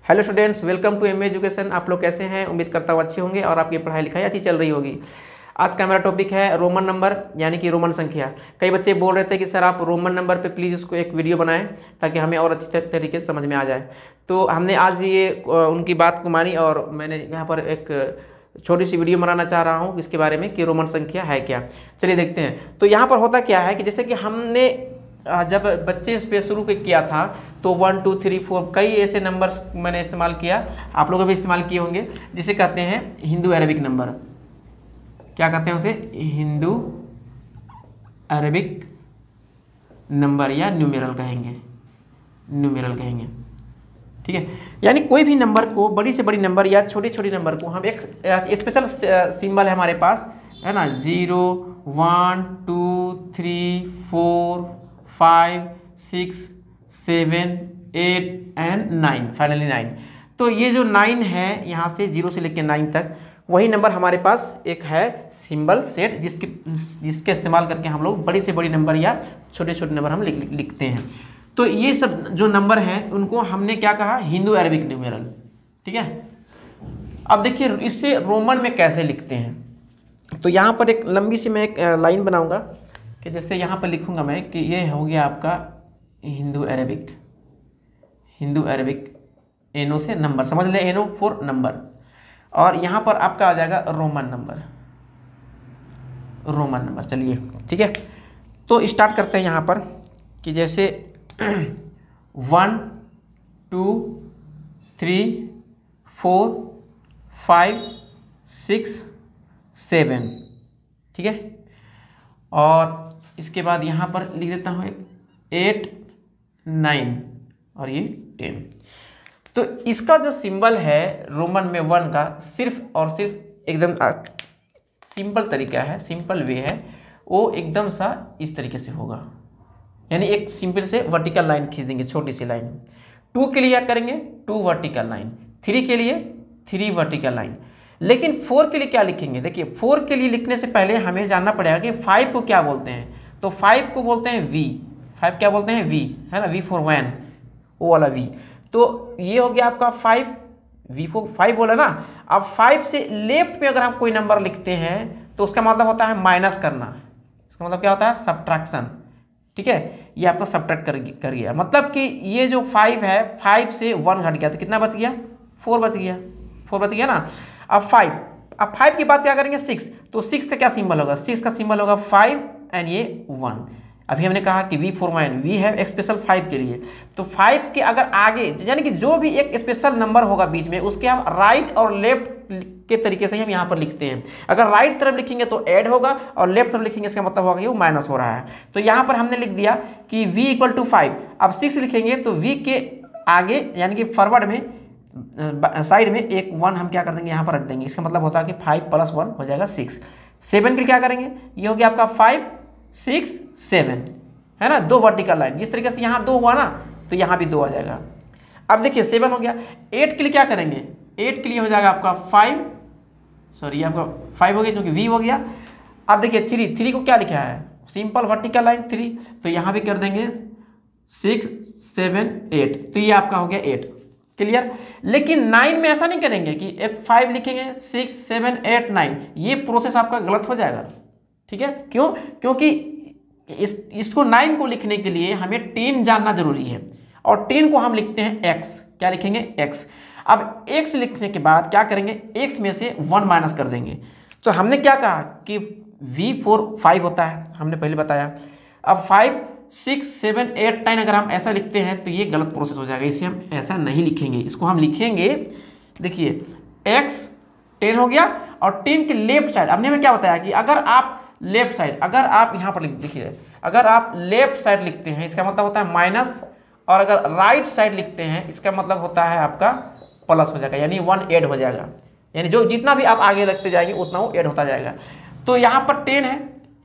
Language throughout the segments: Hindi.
Hello students, welcome to MA education. आप लोग कैसे हैं? उम्मीद करता हूँ अच्छी होंगे और आपकी पढ़ाई लिखाई अच्छी चल रही होगी। आज का मेरा टॉपिक है रोमन नंबर यानी कि रोमन संख्या। कई बच्चे बोल रहे थे कि सर आप रोमन नंबर पे प्लीज़ उसको एक वीडियो बनाएं ताकि हमें और अच्छी तरीके से समझ में आ जाए। तो हमने आज ये उनकी बात को मानी और मैंने यहाँ पर एक छोटी सी वीडियो बनाना चाह रहा हूँ इसके बारे में कि रोमन संख्या है क्या। चलिए देखते हैं। तो यहाँ पर होता क्या है कि जैसे कि हमने जब बच्चे इस पे शुरू किया था तो 1 2 3 4 कई ऐसे नंबर्स मैंने इस्तेमाल किया, आप लोगों ने भी इस्तेमाल किए होंगे, जिसे कहते हैं हिंदू अरेबिक नंबर। क्या कहते हैं उसे? हिंदू अरेबिक नंबर या न्यूमेरल कहेंगे, न्यूमेरल कहेंगे। ठीक है, यानी कोई भी नंबर को, बड़ी से बड़ी नंबर या छोटी छोटी नंबर को हम एक स्पेशल सिंबल है हमारे पास, है ना, 0 1 2 3 4 5 6 7 8 एंड 9, फाइनली 9। तो ये जो 9 है, यहाँ से 0 से लेकर 9 तक, वही नंबर हमारे पास एक है सिंबल सेट जिसके इस्तेमाल करके हम लोग बड़ी से बड़ी नंबर या छोटे छोटे नंबर हम लिखते हैं। तो ये सब जो नंबर हैं उनको हमने क्या कहा? Hindu Arabic numeral. ठीक है, अब देखिए इससे रोमन में कैसे लिखते हैं। तो यहाँ पर एक लंबी सी मैं एक लाइन बनाऊंगा कि जैसे यहाँ पर लिखूंगा मैं कि ये हो गया आपका हिंदू अरेबिक, हिंदू अरेबिक, एनो से नंबर, समझ ले, एनो फॉर नंबर, और यहाँ पर आपका आ जाएगा रोमन नंबर, रोमन नंबर। चलिए ठीक है, तो स्टार्ट करते हैं यहाँ पर कि जैसे 1 2 3 4 5 6 7। ठीक है, और इसके बाद यहाँ पर लिख देता हूँ 8 9 और ये 10। तो इसका जो सिंबल है रोमन में 1 का, सिर्फ और सिर्फ एकदम सिंपल तरीका है, सिंपल वे है, वो एकदम सा इस तरीके से होगा। यानी एक सिंपल से वर्टिकल लाइन खींच देंगे, छोटी सी लाइन। 2 के लिए क्या करेंगे? 2 वर्टिकल लाइन। 3 के लिए 3 वर्टिकल लाइन। लेकिन 4 के लिए क्या लिखेंगे? देखिए 4 के लिए लिखने से पहले हमें जानना पड़ेगा कि 5 को क्या बोलते हैं। तो 5 को बोलते हैं V। 5 क्या बोलते हैं? V, है ना, V फॉर वैन, वो वाला V। तो ये हो गया आपका 5, V फॉर 5 बोला ना। अब 5 से लेफ्ट में अगर हम कोई नंबर लिखते हैं तो उसका मतलब होता है माइनस करना। इसका मतलब क्या होता है? सब्ट्रैक्शन। ठीक है, ये आपका सब्ट्रैक्ट कर गया, मतलब कि ये जो 5 है, 5 से 1 घट गया तो कितना बच गया? 4 बच गया, 4 बच गया ना। अब 5 के बाद क्या करेंगे? 6। तो 6 का क्या सिंबल होगा? 6 का सिंबल होगा 5 एंड ये 1। अभी हमने कहा कि V फॉर वैन, V है स्पेशल 5 के लिए। तो 5 के अगर आगे, यानी कि जो भी एक स्पेशल नंबर होगा बीच में, उसके हम राइट और लेफ्ट के तरीके से हम यहाँ पर लिखते हैं। अगर राइट तरफ लिखेंगे तो ऐड होगा और लेफ्ट तरफ लिखेंगे इसका मतलब होगा कि वो माइनस हो रहा है। तो यहाँ पर हमने लिख दिया कि V इक्वल टू 5। अब 6 लिखेंगे तो V के आगे यानी कि फॉरवर्ड में साइड में एक 1 हम क्या कर देंगे? यहाँ पर रख देंगे। इसका मतलब होता है कि 5 + 1 हो जाएगा 6। 7 के लिए क्या करेंगे? ये हो गया आपका 5 6 7, है ना, 2 वर्टिकल लाइन। जिस तरीके से यहाँ 2 हुआ ना, तो यहाँ भी 2 आ जाएगा। अब देखिए 7 हो गया। 8 के लिए क्या करेंगे? 8 के लिए हो जाएगा आपका 5, सॉरी आपका 5 हो गया क्योंकि V हो गया। अब देखिए 3 को क्या लिखा है? सिंपल वर्टिकल लाइन 3, तो यहाँ भी कर देंगे 6 7 8, तो ये आपका हो गया 8। क्लियर? लेकिन 9 में ऐसा नहीं करेंगे कि एक 5 लिखेंगे 6 7 8 9, ये प्रोसेस आपका गलत हो जाएगा। ठीक है, क्यों? क्योंकि इसको 9 को लिखने के लिए हमें 10 जानना जरूरी है, और 10 को हम लिखते हैं x। क्या लिखेंगे? x। अब x लिखने के बाद क्या करेंगे? x में से 1 माइनस कर देंगे। तो हमने क्या कहा कि V फॉर 5 होता है, हमने पहले बताया। अब 5 6 7 8 9 अगर हम ऐसा लिखते हैं तो ये गलत प्रोसेस हो जाएगा, इसे हम ऐसा नहीं लिखेंगे। इसको हम लिखेंगे, देखिए x 10 हो गया, और 10 के लेफ्ट साइड हमने हमें क्या बताया कि अगर आप लेफ्ट साइड, अगर आप यहाँ पर देखिए, अगर आप लेफ्ट साइड लिखते हैं इसका मतलब होता है माइनस, और अगर राइट साइड लिखते हैं इसका मतलब होता है आपका प्लस हो जाएगा, यानी 1 ऐड हो जाएगा। यानी जो जितना भी आप आगे लगते जाएंगे उतना वो ऐड होता जाएगा। तो यहाँ पर 10 है,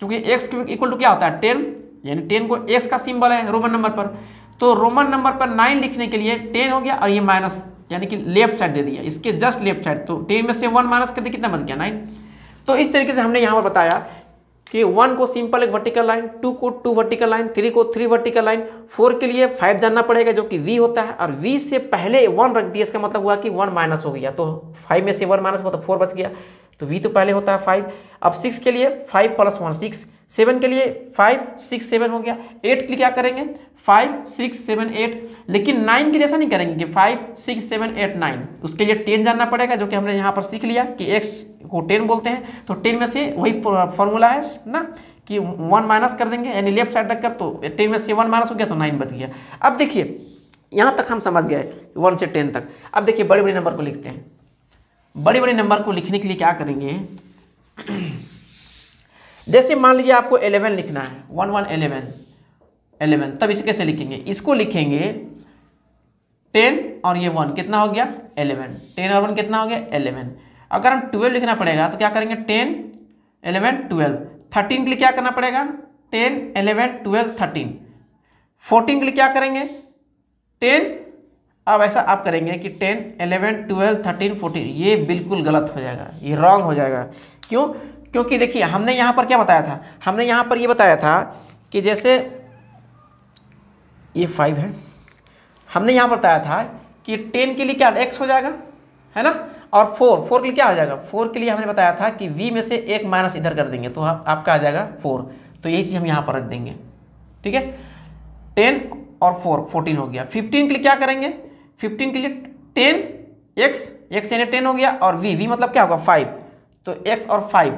क्योंकि x इक्वल टू क्या होता है? 10, यानी 10 को x का सिंबल है रोमन नंबर पर। तो रोमन नंबर पर 9 लिखने के लिए 10 हो गया, और ये माइनस यानी कि लेफ्ट साइड दे दिया, इसके जस्ट लेफ्ट साइड। तो 10 में से 1 माइनस कर दिया, कितना बच गया? 9। तो इस तरीके से हमने यहाँ पर बताया कि 1 को सिंपल एक वर्टिकल लाइन, 2 को 2 वर्टिकल लाइन, 3 को 3 वर्टिकल लाइन, 4 के लिए 5 जानना पड़ेगा जो कि v होता है, और v से पहले 1 रख दिया, इसका मतलब हुआ कि 1 माइनस हो गया, तो 5 में से 1 माइनस हुआ तो 4 बच गया, तो v तो पहले होता है 5। अब 6 के लिए 5 + 1 6, 7 के लिए 5 6 7 हो गया, 8 के लिए क्या करेंगे 5 6 7 8, लेकिन 9 के लिए ऐसा नहीं करेंगे कि 5 6 7 8 9, उसके लिए 10 जानना पड़ेगा, जो कि हमने यहाँ पर सीख लिया कि x को 10 बोलते हैं, तो 10 में से वही फॉर्मूला है ना कि 1 माइनस कर देंगे, यानी लेफ्ट साइड रखकर, तो 10 में से 1 माइनस हो गया तो 9 बच गया। अब देखिए यहाँ तक हम समझ गए 1 से 10 तक। अब देखिए बड़े बड़े नंबर को लिखते हैं। बड़े बड़े नंबर को लिखने के लिए क्या करेंगे, जैसे मान लीजिए आपको 11 लिखना है, 1 1 11, तब इसे कैसे लिखेंगे, इसको लिखेंगे 10 और ये 1 कितना हो गया 11, 10 और 1 कितना हो गया 11। अगर हम 12 लिखना पड़ेगा तो क्या करेंगे 10 11 12, 13 के लिए क्या करना पड़ेगा 10 11 12 13, 14 के लिए क्या करेंगे 10, अब ऐसा आप करेंगे कि 10 11 12 13 14, ये बिल्कुल गलत हो जाएगा, ये रॉन्ग हो जाएगा। क्यों? क्योंकि देखिए हमने यहाँ पर क्या बताया था, हमने यहाँ पर ये बताया था कि जैसे ये 5 है, हमने यहाँ पर बताया था कि 10 के लिए क्या x हो जाएगा, है ना, और 4 के लिए क्या हो जाएगा, 4 के लिए हमने बताया था कि v में से एक माइनस इधर कर देंगे तो आपका आ जाएगा 4, तो यही चीज़ हम यहाँ पर रख देंगे, ठीक है। 10 और 4 14 हो गया। 15 के लिए क्या करेंगे, 15 के लिए 10 x यानी 10 हो गया, और v मतलब क्या होगा 5, तो x और 5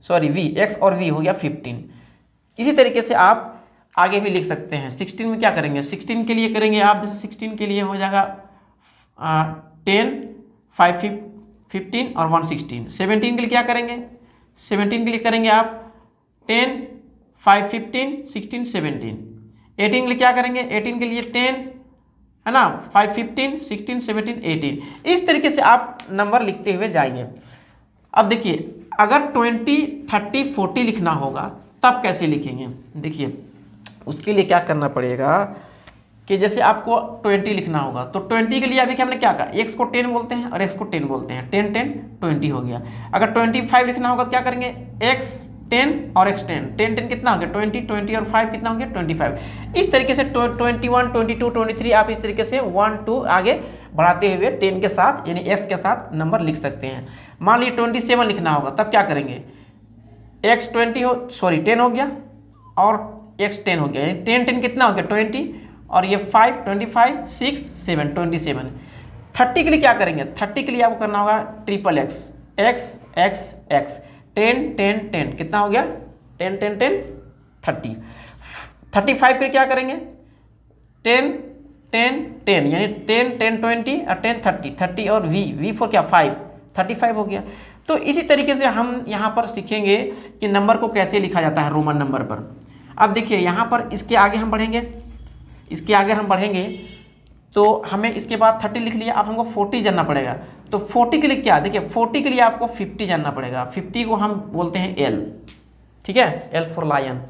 सॉरी x और v हो गया 15। इसी तरीके से आप आगे भी लिख सकते हैं। 16 में क्या करेंगे, 16 के लिए करेंगे आप, जैसे 16 के लिए हो जाएगा 10 5 15 और 1 16। 17 के लिए क्या करेंगे, 17 के लिए करेंगे आप 10 5 15 16 17। 18 के लिए क्या करेंगे, 18 के लिए 10 है ना 5 15 16 17 18। इस तरीके से आप नंबर लिखते हुए जाएंगे। अब देखिए अगर 20 30 40 लिखना होगा तब कैसे लिखेंगे, देखिए उसके लिए क्या करना पड़ेगा कि जैसे आपको 20 लिखना होगा तो 20 के लिए अभी हमने क्या कहा, x को 10 बोलते हैं और x को 10 बोलते हैं, 10 10 20 हो गया। अगर 25 लिखना होगा तो क्या करेंगे, x 10 और x 10, 10 10 कितना हो गया 20 20 और 5 कितना हो गया 25। इस तरीके से 21 22 23 आप इस तरीके से 1 2 आगे बढ़ाते हुए 10 के साथ यानी x के साथ नंबर लिख सकते हैं। मान लीजिए 27 लिखना होगा तब क्या करेंगे, x 10 हो गया और x 10 हो गया, यानी 10 10 कितना हो गया 20 और ये 5 25 6 7 27। 30 के लिए क्या करेंगे, 30 के लिए आपको करना होगा triple x x x x 10 10 10 कितना हो गया 10 10 10 30। 35 के लिए क्या करेंगे 10 10 10 यानी 10 10 20 और 10 30 30 और v फॉर क्या 5 35 हो गया। तो इसी तरीके से हम यहाँ पर सीखेंगे कि नंबर को कैसे लिखा जाता है रोमन नंबर पर। अब देखिए यहाँ पर इसके आगे हम बढ़ेंगे, तो हमें इसके बाद 30 लिख लिया, अब हमको 40 जानना पड़ेगा। तो 40 के लिए क्या, देखिए 40 के लिए आपको 50 जानना पड़ेगा। 50 को हम बोलते हैं L, ठीक है, L फॉर लायन,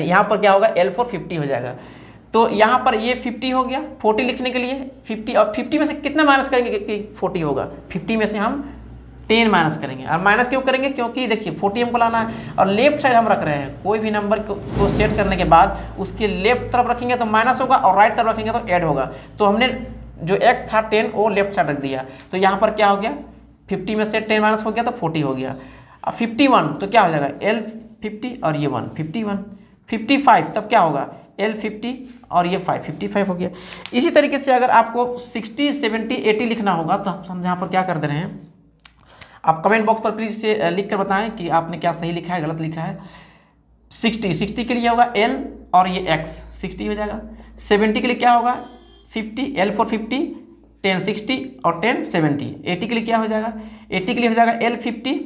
यहाँ पर क्या होगा L फॉर 50 हो जाएगा। तो यहाँ पर ये 50 हो गया 40 लिखने के लिए 50, और 50 में से कितना माइनस करेंगे कि 40 होगा, 50 में से हम 10 माइनस करेंगे। और माइनस क्यों करेंगे, क्योंकि देखिए 40 हमको लाना है और लेफ्ट साइड हम रख रहे हैं। कोई भी नंबर को सेट करने के बाद उसके लेफ्ट तरफ रखेंगे तो माइनस होगा और राइट तरफ रखेंगे तो ऐड होगा। तो हमने जो x था 10 वो लेफ्ट साइड रख दिया, तो यहाँ पर क्या हो गया 50 में से 10 माइनस हो गया तो 40 हो गया। अब 51 तो क्या हो जाएगा L 50 और ये 1 51। 55 तब क्या होगा L 50 और ये 5 55 हो गया। इसी तरीके से अगर आपको 60 70 80 लिखना होगा तो हम यहाँ पर क्या कर दे रहे हैं, आप कमेंट बॉक्स पर प्लीज़ से लिख कर बताएं कि आपने क्या सही लिखा है गलत लिखा है। 60 के लिए होगा L और ये X 60 हो जाएगा। 70 के लिए क्या होगा 50 L फॉर 50 10 60 और 10 70। 80 के लिए क्या हो जाएगा 80 के लिए हो जाएगा L 50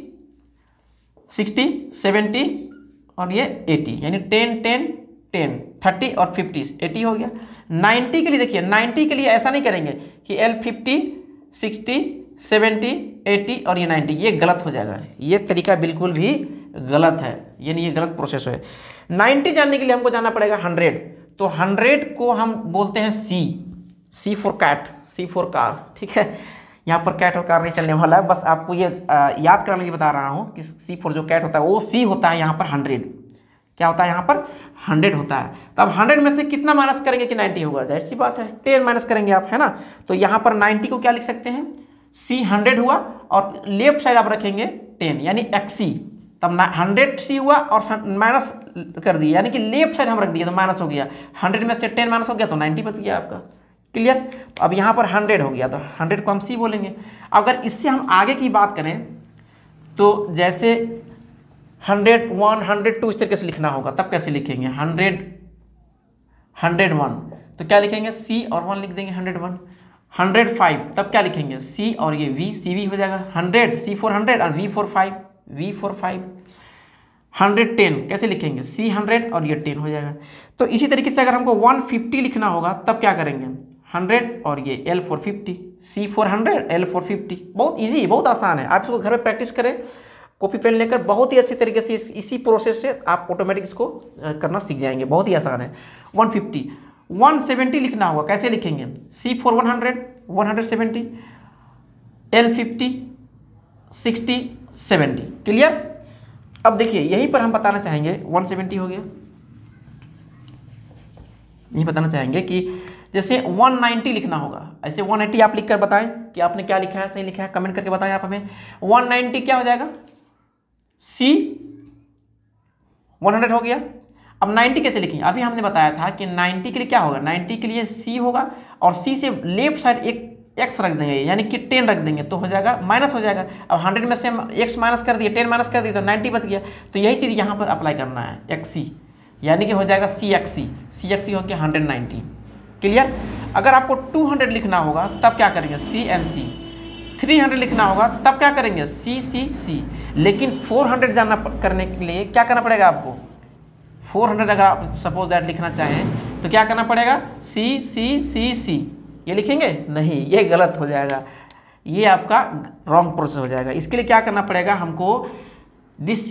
60 70 और ये 80 यानी 10 10 10 30 और 50 80 हो गया। 90 के लिए देखिए 90 के लिए ऐसा नहीं करेंगे कि L 50 60 70 80 और ये 90, ये गलत हो जाएगा। ये तरीका बिल्कुल भी गलत है, यानी ये गलत प्रोसेस है। 90 जानने के लिए हमको जाना पड़ेगा 100, तो 100 को हम बोलते हैं C for cat, C for car, ठीक है। यहाँ पर कैट और कार नहीं चलने वाला है, बस आपको ये याद कराने के लिए बता रहा हूँ कि C4 जो कैट होता है वो C होता है यहाँ पर 100। क्या होता है यहाँ पर 100 होता है। तो अब 100 में से कितना माइनस करेंगे कि 90 होगा, जाहिर सी बात है 10 माइनस करेंगे आप, है ना। तो यहाँ पर 90 को क्या लिख सकते हैं, C 100 हुआ और लेफ्ट साइड आप रखेंगे 10 यानी XC, तब 100C हुआ और माइनस कर दिए यानी कि लेफ्ट साइड हम रख दिए तो माइनस हो गया, 100 में से 10 माइनस हो गया तो 90 बच गया आपका। क्लियर। तो अब यहाँ पर 100 हो गया तो 100 को हम C बोलेंगे। अगर इससे हम आगे की बात करें तो जैसे 100, 1, 102 इस तरीके से लिखना होगा, तब कैसे लिखेंगे 100, 101 तो क्या लिखेंगे C और 1 लिख देंगे 101। 105 तब क्या लिखेंगे C और ये V, CV हो जाएगा 100, C for 100 और V for 5, V for 5। 110 कैसे लिखेंगे C 100 और ये 10 हो जाएगा। तो इसी तरीके से अगर हमको 150 लिखना होगा तब क्या करेंगे 100 और ये L for 50, C for 100 L for 50। बहुत इजी, बहुत आसान है, आप इसको घर में प्रैक्टिस करें कॉपी पेन लेकर, बहुत ही अच्छी तरीके से इसी प्रोसेस से आप ऑटोमेटिक इसको करना सीख जाएंगे, बहुत ही आसान है। 150, 170 लिखना होगा, कैसे लिखेंगे C for 100 170, L 50 60 70। क्लियर। अब देखिए यहीं पर हम बताना चाहेंगे 170 हो गया, यही बताना चाहेंगे कि जैसे 190 लिखना होगा, ऐसे 180 आप लिखकर बताएं कि आपने क्या लिखा है, सही लिखा है, कमेंट करके बताएं आप हमें। 190 क्या हो जाएगा C 100 हो गया। अब 90 कैसे लिखेंगे, अभी हमने बताया था कि 90 के लिए क्या होगा, 90 के लिए C होगा और C से लेफ्ट साइड एक x रख देंगे यानी कि 10 रख देंगे तो हो जाएगा माइनस हो जाएगा। अब 100 में से x माइनस कर दिए, 10 माइनस कर दिए तो 90 बच गया। तो यही चीज़ यहाँ पर अप्लाई करना है XC यानी कि हो जाएगा CXC, CXC हो गया 190। क्लियर। अगर आपको 200 लिखना होगा तब क्या करेंगे CNC, 300 लिखना होगा तब क्या करेंगे CCC। लेकिन 400 जानना करने के लिए क्या करना पड़ेगा आपको, 400 अगर आप सपोज दैट लिखना चाहें तो क्या करना पड़ेगा CCCC। ये लिखेंगे नहीं, ये गलत हो जाएगा, ये आपका रॉन्ग प्रोसेस हो जाएगा। इसके लिए क्या करना पड़ेगा हमको,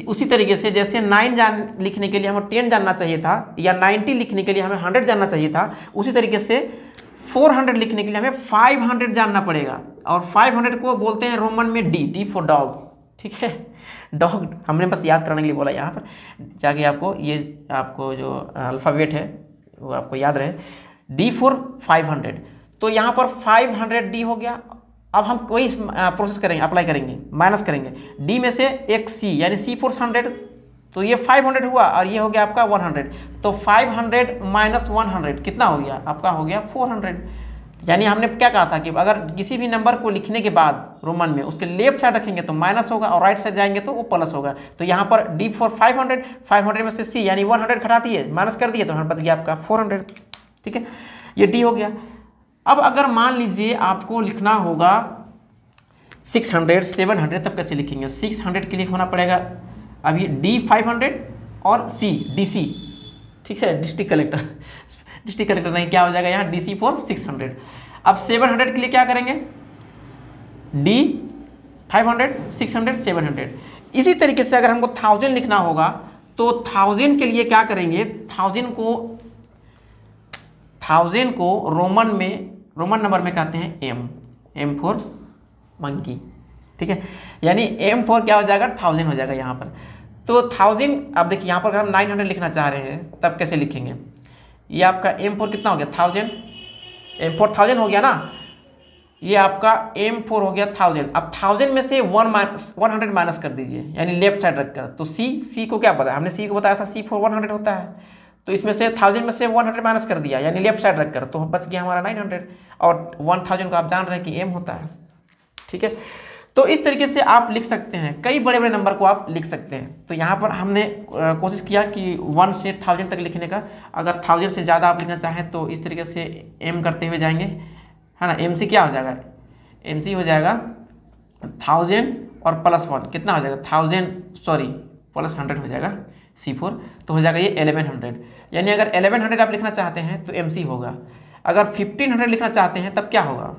उसी तरीके से जैसे 9 लिखने के लिए हमें 10 जानना चाहिए था या 90 लिखने के लिए हमें 100 जानना चाहिए था, उसी तरीके से 400 लिखने के लिए हमें 500 जानना पड़ेगा। और 500 को बोलते हैं रोमन में D फॉर डॉग। ठीक है, डॉग हमने बस याद कराने के लिए बोला, यहाँ पर जाके आपको ये आपको जो अल्फ़ाबेट है वो आपको याद रहे, D फॉर 500। तो यहाँ पर 500D हो गया। अब हम कोई प्रोसेस करेंगे, अप्लाई करेंगे, माइनस करेंगे D में से एक C यानी C फॉर 100 तो ये 500 हुआ और ये हो गया आपका 100। तो 500 माइनस 100 कितना हो गया आपका, हो गया 400। यानी हमने क्या कहा था कि अगर किसी भी नंबर को लिखने के बाद रोमन में उसके लेफ्ट साइड रखेंगे तो माइनस होगा और राइट साइड जाएंगे तो वो प्लस होगा। तो यहाँ पर D फॉर 500, 500 में से C यानी 100 घटा दिए, माइनस कर दिए तो यहाँ बच गया आपका 400। ठीक है, ये D हो गया। अब अगर मान लीजिए आपको लिखना होगा 600, 700 तब कैसे लिखेंगे, 600 के लिए होना पड़ेगा अभी D 500 और C DC। ठीक है, डिस्ट्रिक्ट कलेक्टर नहीं, क्या हो जाएगा यहाँ DC फॉर 600। अब 700 के लिए क्या करेंगे D 500, 600, 700। इसी तरीके से अगर हमको 1000 लिखना होगा तो 1000 के लिए क्या करेंगे, 1000 को रोमन नंबर में कहते हैं M फॉर मंकी। ठीक है, यानी M फॉर क्या हो जाएगा 1000 हो जाएगा यहाँ पर। तो 1000, अब देखिए यहाँ पर अगर हम 900 लिखना चाह रहे हैं तब कैसे लिखेंगे, ये आपका M फॉर कितना हो गया 1000, M फॉर 1000 हो गया ना, ये आपका M फॉर हो गया 1000। अब 1000 में से 100 माइनस कर दीजिए यानी लेफ्ट साइड रखकर। तो C को क्या पता है, हमने C को बताया था C फॉर 100 होता है। तो इसमें से 1000 में से 100 माइनस कर दिया यानी लेफ्ट साइड रखकर, तो बच गया हमारा 900। और 1000 को आप जान रहे हैं कि M होता है। ठीक है, तो इस तरीके से आप लिख सकते हैं, कई बड़े बड़े नंबर को आप लिख सकते हैं। तो यहाँ पर हमने कोशिश किया कि 1 से 1000 तक लिखने का। अगर 1000 से ज़्यादा आप लिखना चाहें तो इस तरीके से M करते हुए जाएंगे, है ना। MC क्या हो जाएगा, MC हो जाएगा 1000 और प्लस 1 कितना हो जाएगा, 1000 सॉरी प्लस 100 हो जाएगा C4, तो हो जाएगा ये 1100। यानी अगर 1100 आप लिखना चाहते हैं तो MC होगा। अगर 1500 लिखना चाहते हैं तब क्या होगा,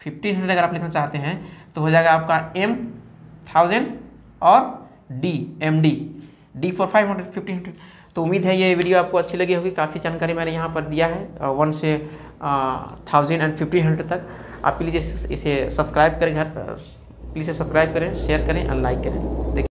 1500 अगर आप लिखना चाहते हैं तो हो जाएगा आपका M 1000 और D MD, D फॉर 500, 1500। तो उम्मीद है ये वीडियो आपको अच्छी लगी होगी, काफ़ी जानकारी मैंने यहाँ पर दिया है 1 से 1000 एंड 1500 तक। आप प्लीज़ इसे सब्सक्राइब करें, घर प्लीज़ सब्सक्राइब करें, शेयर करें और लाइक करें। देखिए